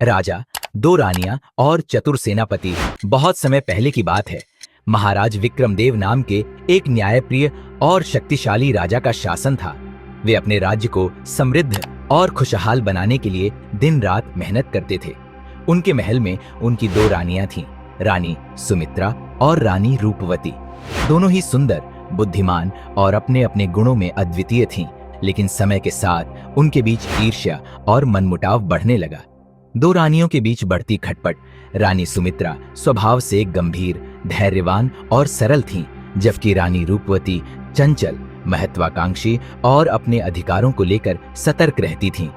राजा, दो रानियां और चतुर सेनापति। बहुत समय पहले की बात है। महाराज विक्रमदेव नाम के एक न्यायप्रिय और शक्तिशाली राजा का शासन था। वे अपने राज्य को समृद्ध और खुशहाल बनाने के लिए दिन रात मेहनत करते थे। उनके महल में उनकी दो रानियां थीं, रानी सुमित्रा और रानी रूपवती। दोनों ही सुंदर, बुद्धिमान और अपने अपने गुणों में अद्वितीय थीं। लेकिन समय के साथ उनके बीच ईर्ष्या और मनमुटाव बढ़ने लगा। दो रानियों के बीच बढ़ती खटपट। रानी सुमित्रा स्वभाव से गंभीर, धैर्यवान और सरल थीं, जबकि रानी रूपवती चंचल, महत्वाकांक्षी और अपने अधिकारों को लेकर सतर्क रहती थीं।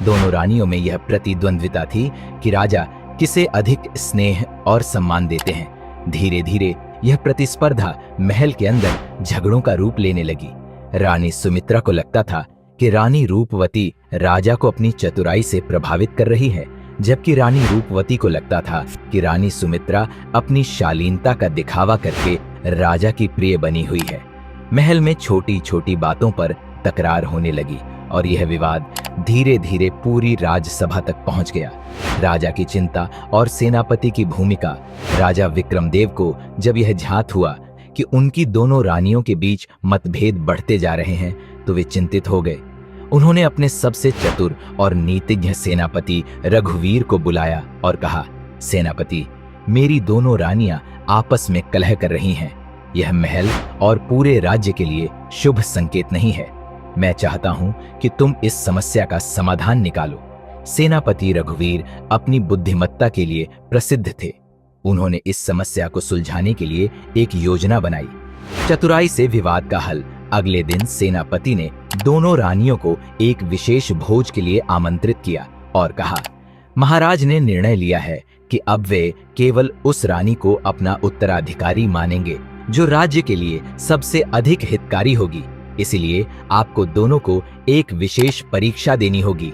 दोनों रानियों में यह प्रतिद्वंद्विता थी कि राजा किसे अधिक स्नेह और सम्मान देते हैं। धीरे धीरे यह प्रतिस्पर्धा महल के अंदर झगड़ों का रूप लेने लगी। रानी सुमित्रा को लगता था कि रानी रूपवती राजा को अपनी चतुराई से प्रभावित कर रही है, जबकि रानी रूपवती को लगता था कि रानी सुमित्रा अपनी शालीनता का दिखावा करके राजा की प्रिय बनी हुई है। महल में छोटी छोटी बातों पर तकरार होने लगी और यह विवाद धीरे धीरे पूरी राजसभा तक पहुंच गया। राजा की चिंता और सेनापति की भूमिका। राजा विक्रमदेव को जब यह ज्ञात हुआ कि उनकी दोनों रानियों के बीच मतभेद बढ़ते जा रहे हैं, तो वे चिंतित हो गए। उन्होंने अपने सबसे चतुर और नीतिज्ञ सेनापति रघुवीर को बुलाया और कहा, सेनापति, मेरी दोनों रानियां आपस में कलह कर रही हैं। यह महल और पूरे राज्य के लिए शुभ संकेत नहीं है। मैं चाहता हूं कि तुम इस समस्या का समाधान निकालो। सेनापति रघुवीर अपनी बुद्धिमत्ता के लिए प्रसिद्ध थे। उन्होंने इस समस्या को सुलझाने के लिए एक योजना बनाई। चतुराई से विवाद का हल। अगले दिन सेनापति ने दोनों रानियों को एक विशेष भोज के लिए आमंत्रित किया और कहा, महाराज ने निर्णय लिया है कि अब वे केवल उस रानी को अपना उत्तराधिकारी मानेंगे जो राज्य के लिए सबसे अधिक हितकारी होगी। इसलिए आपको दोनों को एक विशेष परीक्षा देनी होगी।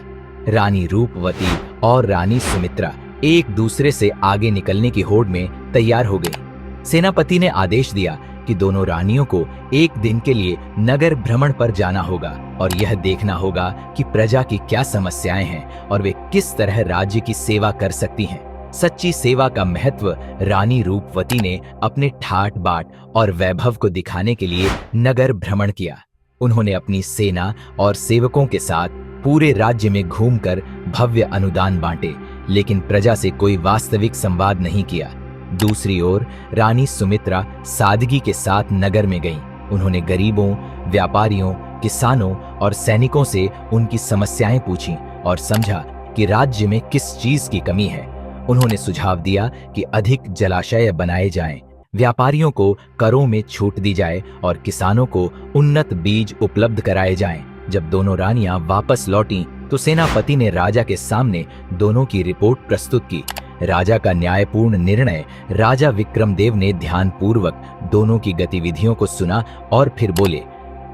रानी रूपवती और रानी सुमित्रा एक दूसरे से आगे निकलने की होड़ में तैयार हो गई। सेनापति ने आदेश दिया कि दोनों रानियों को एक दिन के लिए नगर भ्रमण पर जाना होगा और यह देखना होगा कि प्रजा की क्या समस्याएं हैं और वे किस तरह राज्य की सेवा कर सकती हैं। सच्ची सेवा का महत्व रानी रूपवती ने अपने ठाट बाट और वैभव को दिखाने के लिए नगर भ्रमण किया। उन्होंने अपनी सेना और सेवकों के साथ पूरे राज्य में घूमकर भव्य अनुदान बांटे, लेकिन प्रजा से कोई वास्तविक संवाद नहीं किया। दूसरी ओर रानी सुमित्रा सादगी के साथ नगर में गईं। उन्होंने गरीबों, व्यापारियों, किसानों और सैनिकों से उनकी समस्याएं पूछीं और समझा कि राज्य में किस चीज की कमी है। उन्होंने सुझाव दिया कि अधिक जलाशय बनाए जाएं, व्यापारियों को करों में छूट दी जाए और किसानों को उन्नत बीज उपलब्ध कराए जाएं। जब दोनों रानियां वापस लौटीं, तो सेनापति ने राजा के सामने दोनों की रिपोर्ट प्रस्तुत की। राजा का न्यायपूर्ण निर्णय। राजा विक्रमदेव ने ध्यानपूर्वक दोनों की गतिविधियों को सुना और फिर बोले,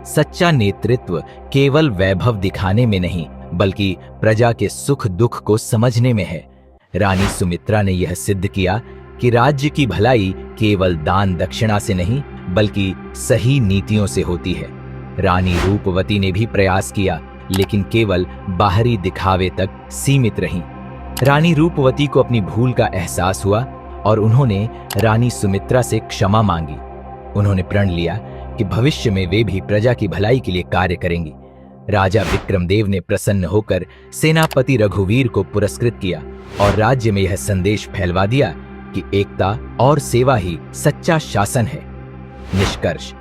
सच्चा नेतृत्व केवल वैभव दिखाने में नहीं, बल्कि प्रजा के सुख दुख को समझने में है। रानी सुमित्रा ने यह सिद्ध किया कि राज्य की भलाई केवल दान दक्षिणा से नहीं, बल्कि सही नीतियों से होती है। रानी रूपवती ने भी प्रयास किया, लेकिन केवल बाहरी दिखावे तक सीमित रहीं। रानी रूपवती को अपनी भूल का एहसास हुआ और उन्होंने रानी सुमित्रा से क्षमा मांगी। उन्होंने प्रण लिया कि भविष्य में वे भी प्रजा की भलाई के लिए कार्य करेंगी। राजा विक्रमदेव ने प्रसन्न होकर सेनापति रघुवीर को पुरस्कृत किया और राज्य में यह संदेश फैलवा दिया कि एकता और सेवा ही सच्चा शासन है। निष्कर्ष,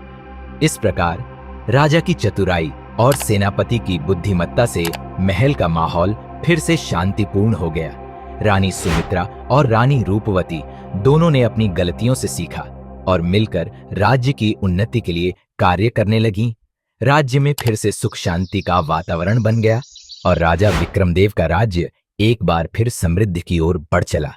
इस प्रकार राजा की चतुराई और सेनापति की बुद्धिमत्ता से महल का माहौल फिर से शांतिपूर्ण हो गया। रानी सुमित्रा और रानी रूपवती दोनों ने अपनी गलतियों से सीखा और मिलकर राज्य की उन्नति के लिए कार्य करने लगीं। राज्य में फिर से सुख शांति का वातावरण बन गया और राजा विक्रमदेव का राज्य एक बार फिर समृद्धि की ओर बढ़ चला।